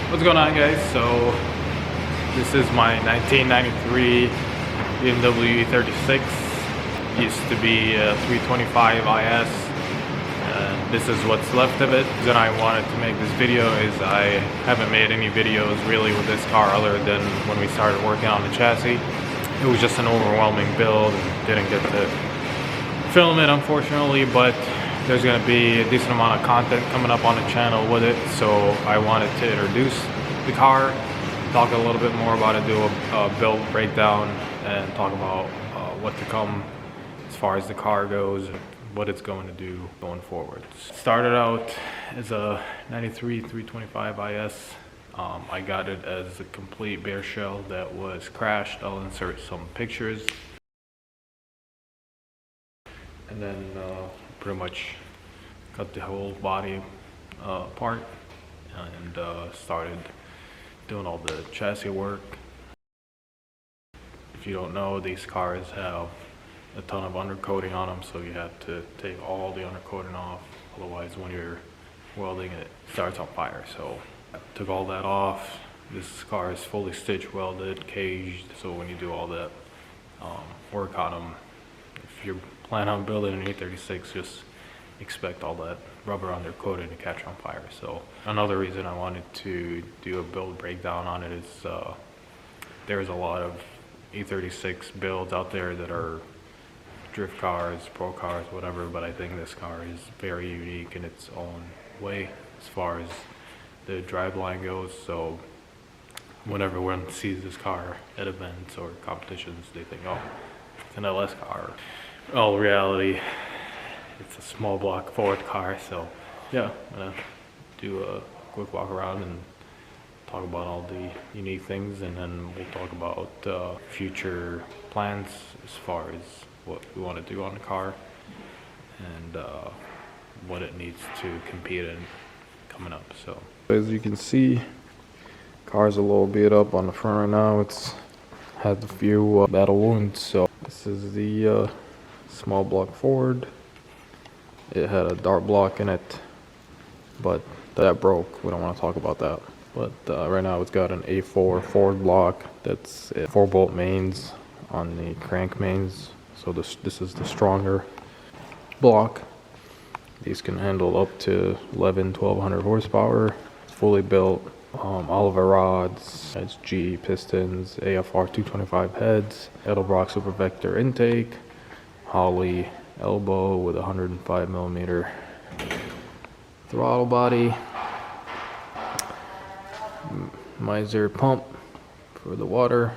What's going on, guys? So this is my 1993 BMW E36. Used to be a 325 IS, and this is what's left of it. The reason I wanted to make this video is I haven't made any videos really with this car other than when we started working on the chassis. It was just an overwhelming build and didn't get to film it, unfortunately, but there's going to be a decent amount of content coming up on the channel with it, so I wanted to introduce the car, talk a little bit more about it, do a build breakdown, and talk about what to come as far as the car goes and what it's going to do going forward. Started out as a 93 325 IS. I got it as a complete bare shell that was crashed. I'll insert some pictures. And then pretty much cut the whole body apart and started doing all the chassis work. If you don't know, these cars have a ton of undercoating on them, so you have to take all the undercoating off, otherwise when you're welding it starts on fire. So I took all that off. This car is fully stitch welded, caged, so when you do all that work on them, if you're planning on building an E36, just expect all that rubber undercoating to catch on fire. So another reason I wanted to do a build breakdown on it is there's a lot of E36 builds out there that are drift cars, pro cars, whatever, but I think this car is very unique in its own way as far as the driveline goes. So whenever everyone sees this car at events or competitions, they think, oh, it's an LS car. All reality, it's a small block Ford car. So yeah, I'm gonna do a quick walk around and talk about all the unique things, and then we'll talk about future plans as far as what we want to do on the car and what it needs to compete in coming up. So as you can see, car's a little beat up on the front right now. It's had a few battle wounds. So this is the small block Ford. It had a dart block in it, but that broke. We don't want to talk about that. But right now it's got an A4 Ford block. That's 4-bolt mains on the crank mains. So this is the stronger block. These can handle up to 1200 horsepower. Fully built. Oliver rods, has G pistons, AFR 225 heads, Edelbrock Super Vector intake, Holley elbow with 105 millimeter throttle body, Miser pump for the water,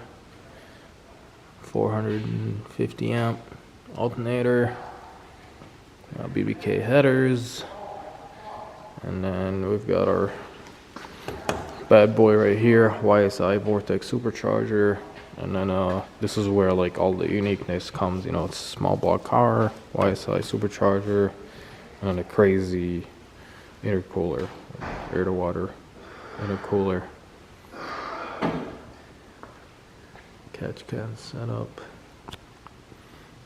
450 amp alternator, BBK headers, and then we've got our bad boy right here, YSI Vortex supercharger. And then this is where like all the uniqueness comes. You know, it's a small block car, YSI supercharger, and a crazy intercooler, air to water intercooler. Catch can setup.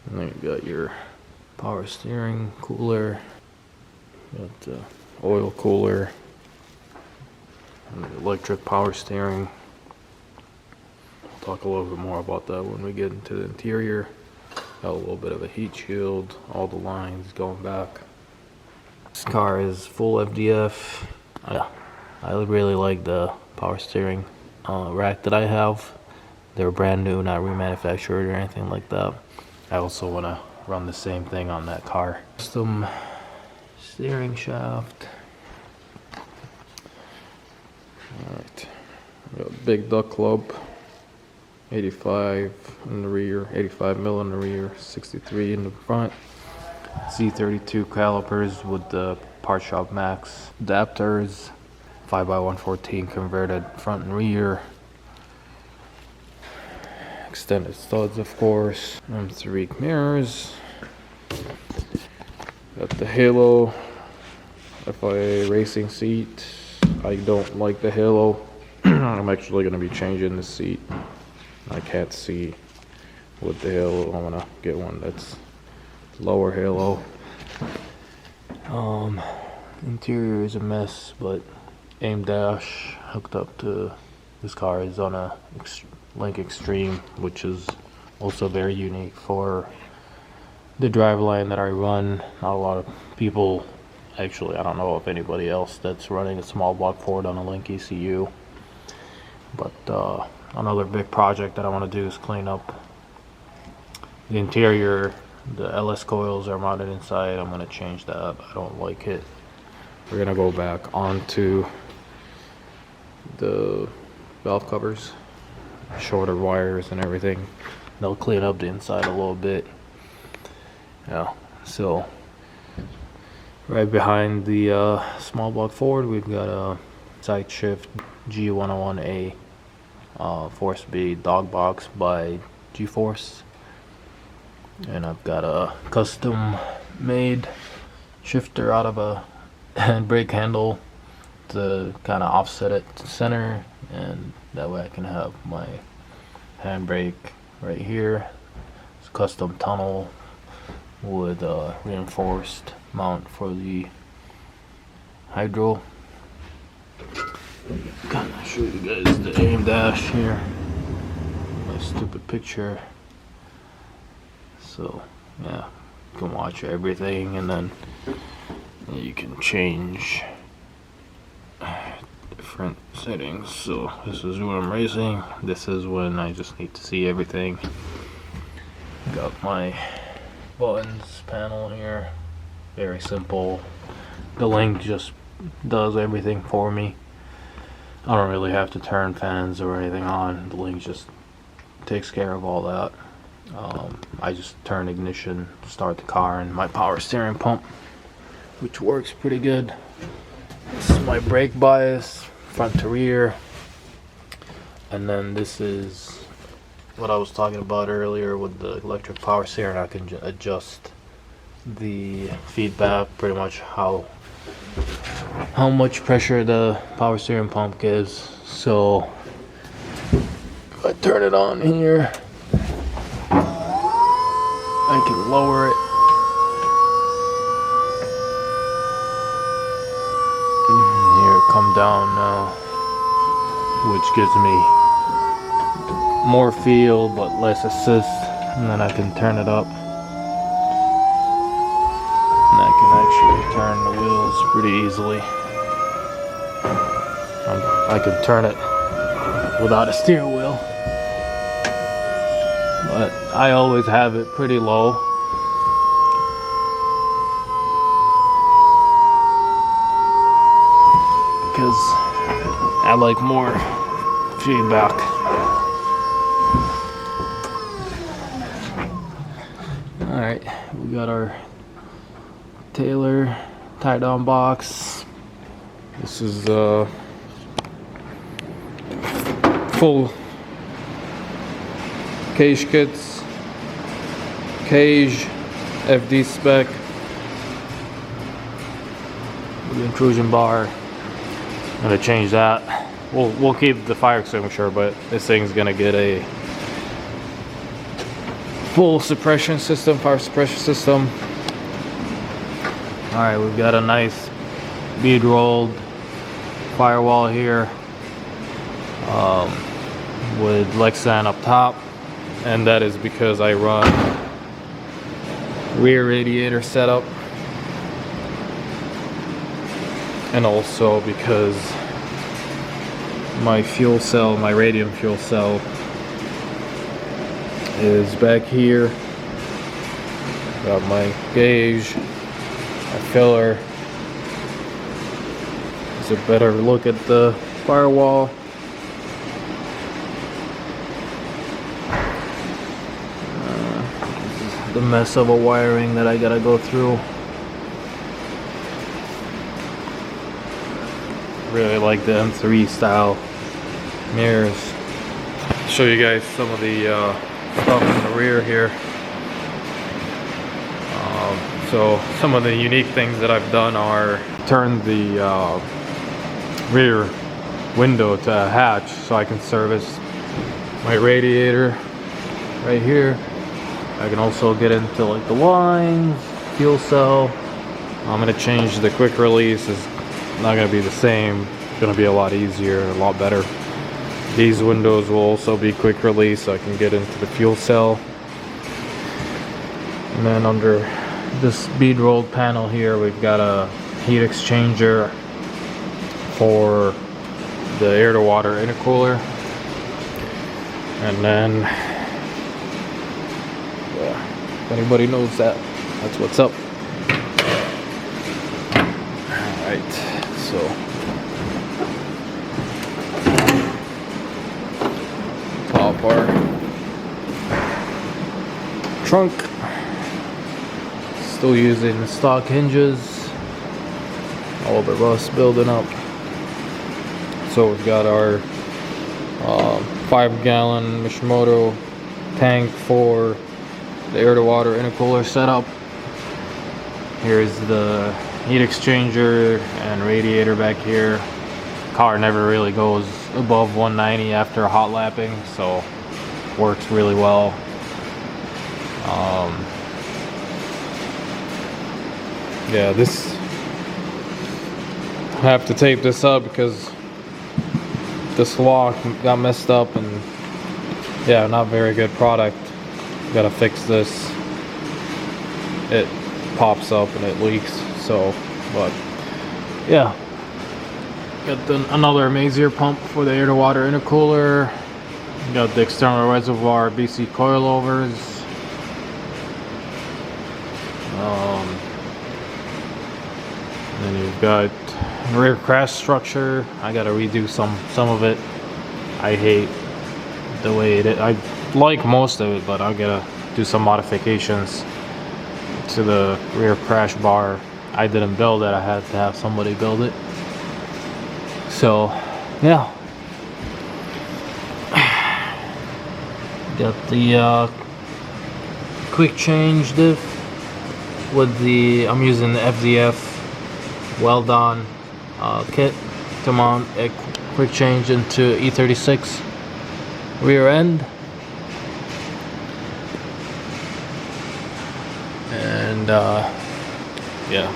And then you got your power steering cooler, got the oil cooler, and the electric power steering. Talk a little bit more about that when we get into the interior. Got a little bit of a heat shield, all the lines going back. This car is full FDF. I really like the power steering rack that I have. They're brand new, not remanufactured or anything like that. I also want to run the same thing on that car. Custom steering shaft. Alright, got a big duck club. 85 in the rear, 85 mil in the rear, 63 in the front. Z32 calipers with the Part Shop Max adapters, 5x114 converted front and rear, extended studs of course, M3 mirrors. Got the Halo FIA racing seat. I don't like the Halo. I'm actually going to be changing the seat. I can't see with the Halo. I'm gonna get one that's lower Halo. Interior is a mess, but aim dash hooked up to this car is on a Link Extreme, which is also very unique for the driveline that I run. Not a lot of people, actually I don't know of anybody else that's running a small block Ford on a Link ECU. But another big project that I want to do is clean up the interior. The LS coils are mounted inside. I'm going to change that. I don't like it. We're going to go back onto the valve covers, shorter wires and everything. They'll clean up the inside a little bit. Yeah, so right behind the small block Ford, we've got a side shift G101A 4-speed dog box by G-Force, and I've got a custom made shifter out of a handbrake handle to kind of offset it to center, and that way I can have my handbrake right here. It's a custom tunnel with a reinforced mount for the hydro. Kind of show you guys the aim dash here. My stupid picture. So yeah, you can watch everything, and then you can change different settings. So this is when I'm racing. This is when I just need to see everything. Got my buttons panel here. Very simple. The Link just does everything for me. I don't really have to turn fans or anything on. The Link just takes care of all that. I just turn ignition, start the car, and my power steering pump, which works pretty good. This is my brake bias, front to rear. And then this is what I was talking about earlier with the electric power steering. I can adjust the feedback, pretty much how much pressure the power steering pump gives. So if I turn it on here, I can lower it. And here it come down now, which gives me more feel but less assist. And then I can turn it up, and I can actually turn the wheels pretty easily. I can turn it without a steering wheel, but I always have it pretty low. Because I like more feedback. Alright, we got our Taylor tie down box. This is full cage kits, cage, FD spec, the intrusion bar. I'm gonna change that. We'll keep the fire extinguisher, but this thing's gonna get a full suppression system, fire suppression system. All right, we've got a nice bead rolled firewall here with Lexan up top, and that is because I run rear radiator setup, and also because my fuel cell, my radium fuel cell, is back here. Got my gauge, my filler. It's a better look at the firewall. This is the mess of a wiring that I gotta go through. Really like the M3 style mirrors. Show you guys some of the stuff in the rear here. So some of the unique things that I've done are turn the rear window to a hatch so I can service my radiator right here. I can also get into like the lines, fuel cell. I'm gonna change the quick release. It's not gonna be the same gonna be a lot easier and a lot better. These windows will also be quick release, so I can get into the fuel cell. And then under this bead rolled panel here, we've got a heat exchanger for the air to water intercooler. And then, yeah, if anybody knows that, that's what's up. Alright, so pop our trunk. Still using the stock hinges. All the rust building up. So we've got our 5-gallon Mishimoto tank for the air to water intercooler setup. Here's the heat exchanger and radiator back here. Car never really goes above 190 after hot lapping, so works really well. Yeah, this, I have to tape this up because this lock got messed up, and yeah, not very good product. Gotta fix this. It pops up and it leaks, so, but yeah. Got another Mazier pump for the air to water intercooler. Got the external reservoir BC coilovers. Then you've got rear crash structure. I gotta redo some of it. I hate the way it is. I like most of it, but I gotta do some modifications to the rear crash bar. I didn't build it. I had to have somebody build it. So, yeah. Got the quick change diff with the, I'm using the FDF weld-on kit to mount a quick change into E36 rear end. And yeah,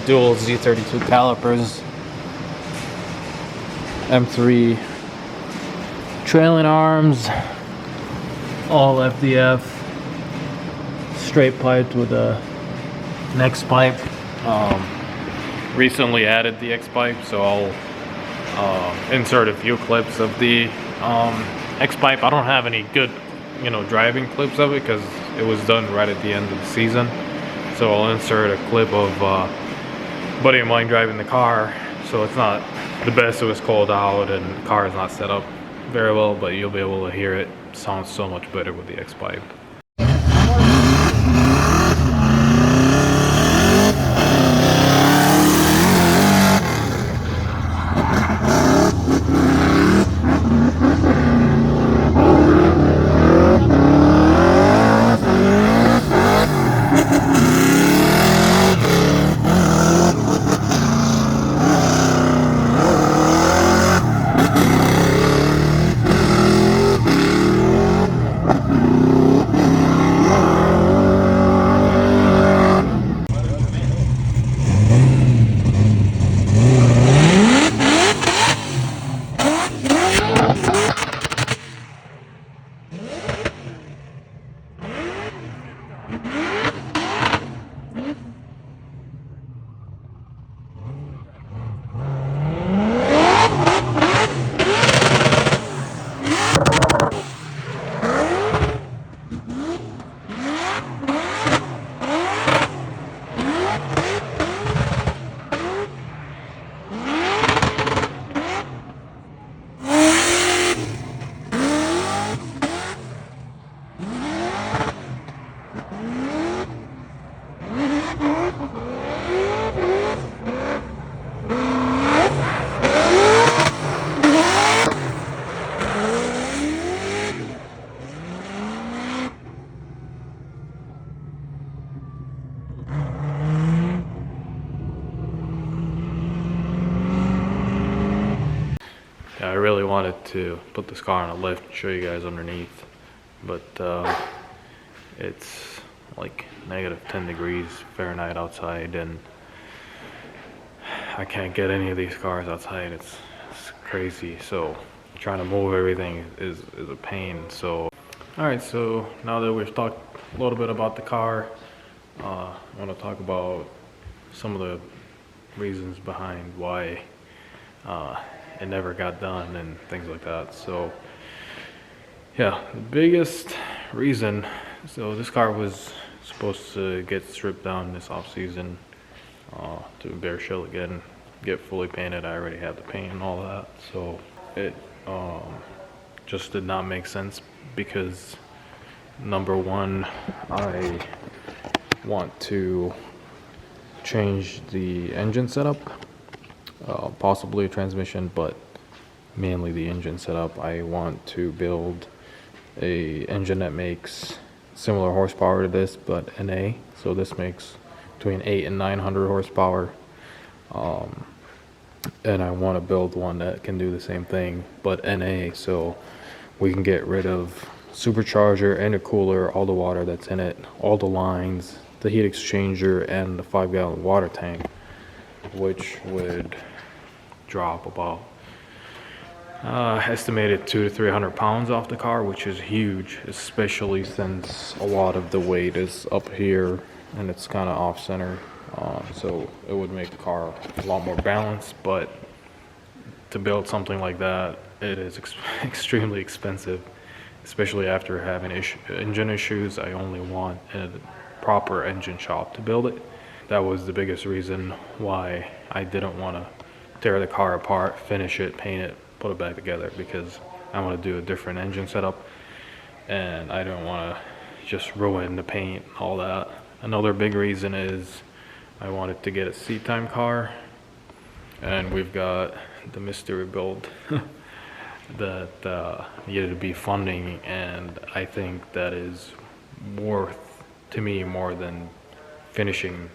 dual Z32 calipers, M3 trailing arms, all FDF, straight piped with a next pipe. Recently added the X pipe, so I'll insert a few clips of the X pipe. I don't have any good, driving clips of it because it was done right at the end of the season. So I'll insert a clip of a buddy of mine driving the car. So it's not the best. It was cold out and the car is not set up very well, but you'll be able to hear it. Sounds so much better with the X pipe. I really wanted to put this car on a lift and show you guys underneath, but it's like -10 degrees Fahrenheit outside, and I can't get any of these cars outside. It's crazy. So trying to move everything is a pain. So all right, so now that we've talked a little bit about the car, I want to talk about some of the reasons behind why it never got done and things like that. So yeah, the biggest reason, so this car was supposed to get stripped down this off season to bare shell again, get fully painted. I already had the paint and all that, so it just did not make sense because number one, I want to change the engine setup, possibly a transmission, but mainly the engine setup. I want to build a engine that makes similar horsepower to this, but NA. So this makes between 800 and 900 horsepower, and I want to build one that can do the same thing but NA, so we can get rid of supercharger, intercooler, all the water that's in it, all the lines, the heat exchanger, and the 5-gallon water tank, which would drop about estimated 200 to 300 pounds off the car, which is huge, especially since a lot of the weight is up here and it's kind of off center. So it would make the car a lot more balanced, but to build something like that, it is extremely expensive, especially after having engine issues. I only want a proper engine shop to build it. That was the biggest reason why I didn't want to tear the car apart, finish it, paint it, put it back together, because I want to do a different engine setup and I don't want to just ruin the paint and all that. Another big reason is I wanted to get a seat time car, and we've got the mystery build that needed to be funding, and I think that is worth to me more than finishing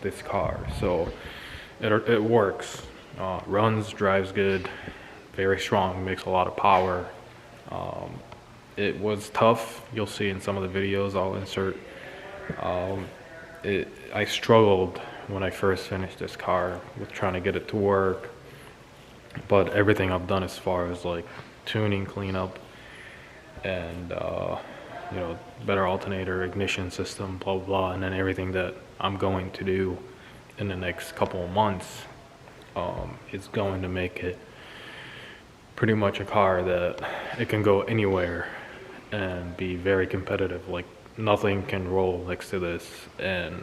this car. So it works, runs, drives good, very strong, makes a lot of power. It was tough, you'll see in some of the videos I'll insert. I struggled when I first finished this car with trying to get it to work, but everything I've done as far as like tuning, cleanup, and better alternator, ignition system, blah blah blah, and then everything that I'm going to do in the next couple of months is going to make it pretty much a car that it can go anywhere and be very competitive. Like nothing can roll next to this, and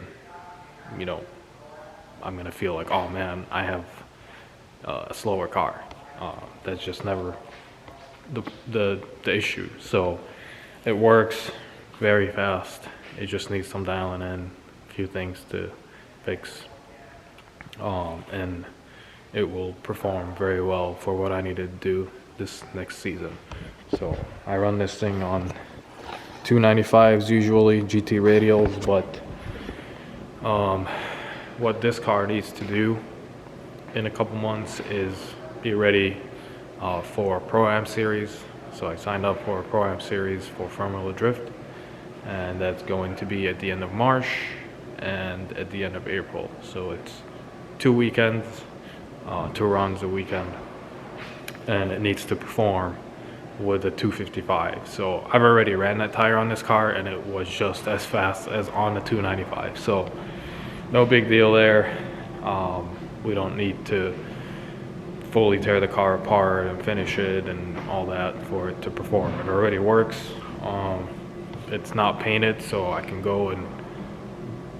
I'm gonna feel like, oh man, I have a slower car. That's just never the issue. So it works very fast. It just needs some dialing in, a few things to fix, and it will perform very well for what I need to do this next season. So I run this thing on 295s usually, GT radials, but what this car needs to do in a couple months is be ready for a Pro-Am series. So I signed up for a Pro-Am series for Formula Drift, and that's going to be at the end of March and at the end of April. So it's 2 weekends, 2 runs a weekend, and it needs to perform with a 255. So I've already ran that tire on this car and it was just as fast as on the 295. So no big deal there. We don't need to fully tear the car apart and finish it and all that for it to perform. It already works. It's not painted, so I can go and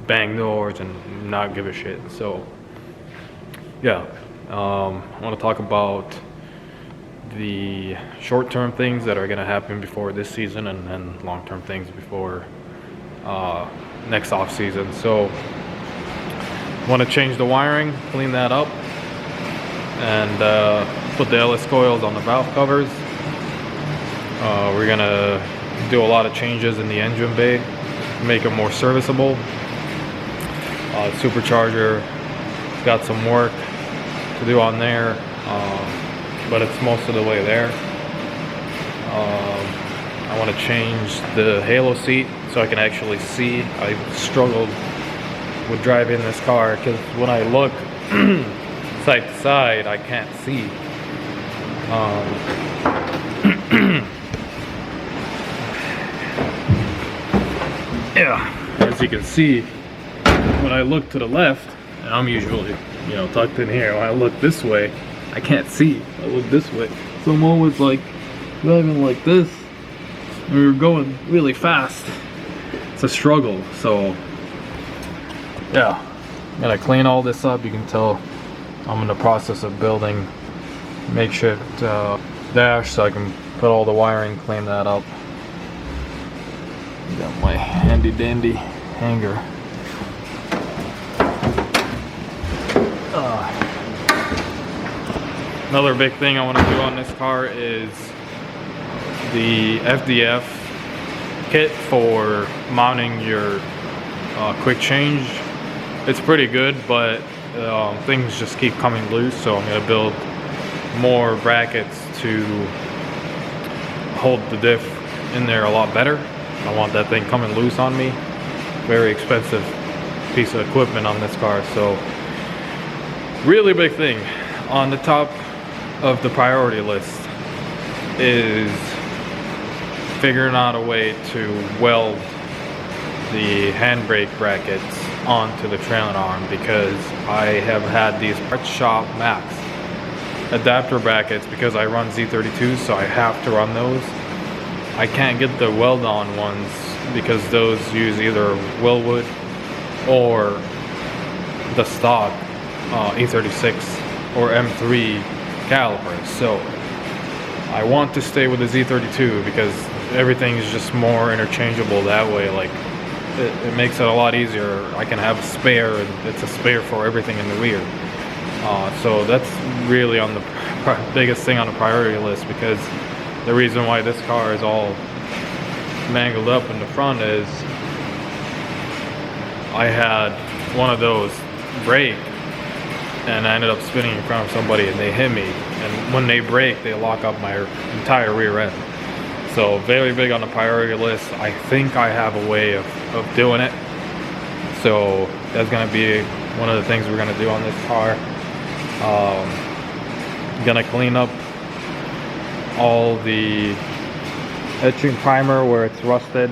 bang doors and not give a shit. So yeah, I want to talk about the short-term things that are going to happen before this season, and then long-term things before next off season. So want to change the wiring, clean that up, and put the LS coils on the valve covers. We're going to do a lot of changes in the engine bay, make it more serviceable. Supercharger, got some work to do on there, but it's most of the way there. I want to change the halo seat so I can actually see. I struggled with driving this car because when I look, side to side, I can't see. Yeah, as you can see, when I look to the left, and I'm usually, you know, tucked in here, when I look this way, I can't see. I look this way. So I'm always like driving like this, and we were going really fast. It's a struggle. So yeah, I'm gonna clean all this up. You can tell I'm in the process of building makeshift dash, so I can put all the wiring, clean that up. Got my handy dandy hanger. Another big thing I want to do on this car is the FDF kit for mounting your quick change. It's pretty good, but things just keep coming loose, so I'm going to build more brackets to hold the diff in there a lot better. I don't want that thing coming loose on me. Very expensive piece of equipment on this car, so really big thing on the top of the priority list is figuring out a way to weld the handbrake brackets onto the trailing arm, because I have had these parts shop max adapter brackets because I run Z32s, so I have to run those. I can't get the weld on ones because those use either Willwood or the stock E36 or M3 calipers. So I want to stay with the Z32 because everything is just more interchangeable that way. Like it makes it a lot easier. I can have a spare, and it's a spare for everything in the rear. So that's really on the biggest thing on the priority list, because the reason why this car is all mangled up in the front is I had one of those break, and I ended up spinning in front of somebody and they hit me, and when they break they lock up my entire rear end. So very big on the priority list. I think I have a way of doing it, so that's gonna be one of the things we're gonna do on this car. Gonna clean up all the etching primer where it's rusted,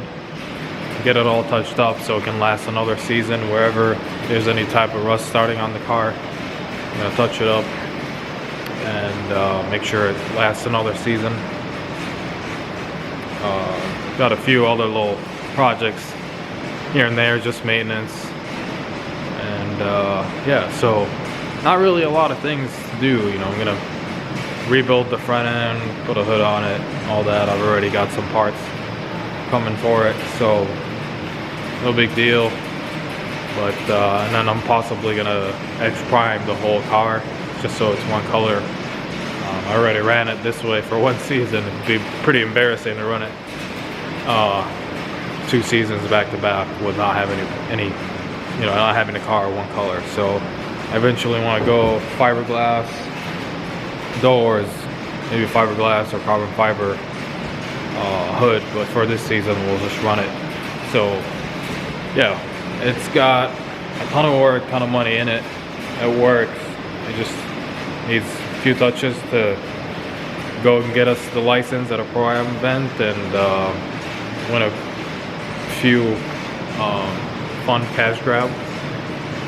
get it all touched up so it can last another season. Wherever there's any type of rust starting on the car, I'm gonna touch it up and make sure it lasts another season. Got a few other little projects here and there, just maintenance, and yeah, so not really a lot of things to do. You know, I'm gonna rebuild the front end, put a hood on it, all that. I've already got some parts coming for it, so no big deal. But and then I'm possibly gonna etch prime the whole car just so it's one color. I already ran it this way for one season. It'd be pretty embarrassing to run it 2 seasons back to back with not having any, you know, not having the car one color. So I eventually want to go fiberglass doors, maybe fiberglass or carbon fiber hood, but for this season we'll just run it. So yeah, it's got a ton of work, ton of money in it. It works. It just needs a few touches to go and get us the license at a pro-am event and win a few fun cash grab.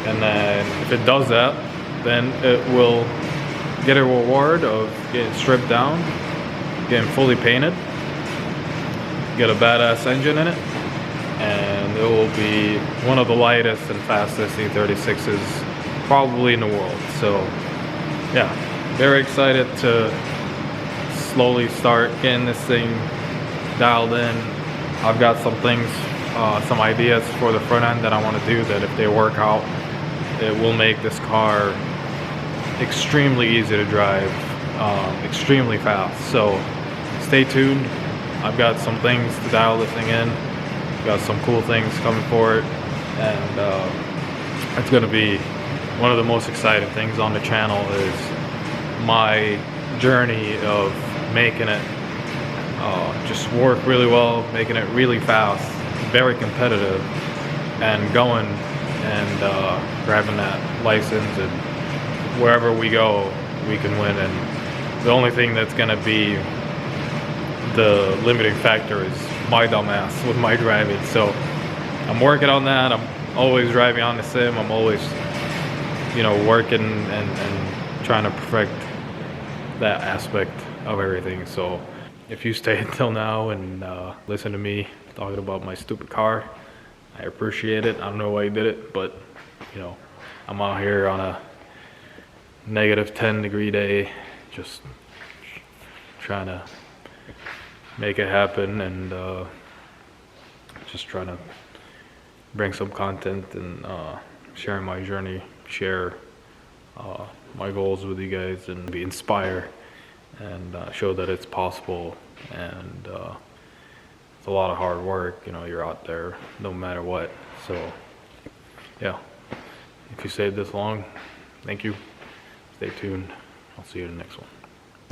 And then if it does that, then it will get a reward of getting stripped down, getting fully painted, get a badass engine in it, and it will be one of the lightest and fastest E36s probably in the world. So yeah, very excited to slowly start getting this thing dialed in. I've got some things, some ideas for the front end that I want to do that if they work out, it will make this car extremely easy to drive, extremely fast. So stay tuned. I've got some things to dial this thing in. Got some cool things coming for it, and it's going to be one of the most exciting things on the channel is my journey of making it just work really well, making it really fast, very competitive, and going and grabbing that license and wherever we go, we can win. And the only thing that's gonna be the limiting factor is my dumbass with my driving. So I'm working on that. I'm always driving on the sim. I'm always, you know, working and trying to perfect that aspect of everything. So if you stay until now and listen to me talking about my stupid car, I appreciate it. I don't know why you did it, but you know, I'm out here on a negative 10-degree day, just trying to make it happen, and just trying to bring some content and sharing my journey, share my goals with you guys, and be inspired and show that it's possible. And it's a lot of hard work, you know, you're out there no matter what. So yeah, if you stayed this long, thank you. Stay tuned. I'll see you in the next one.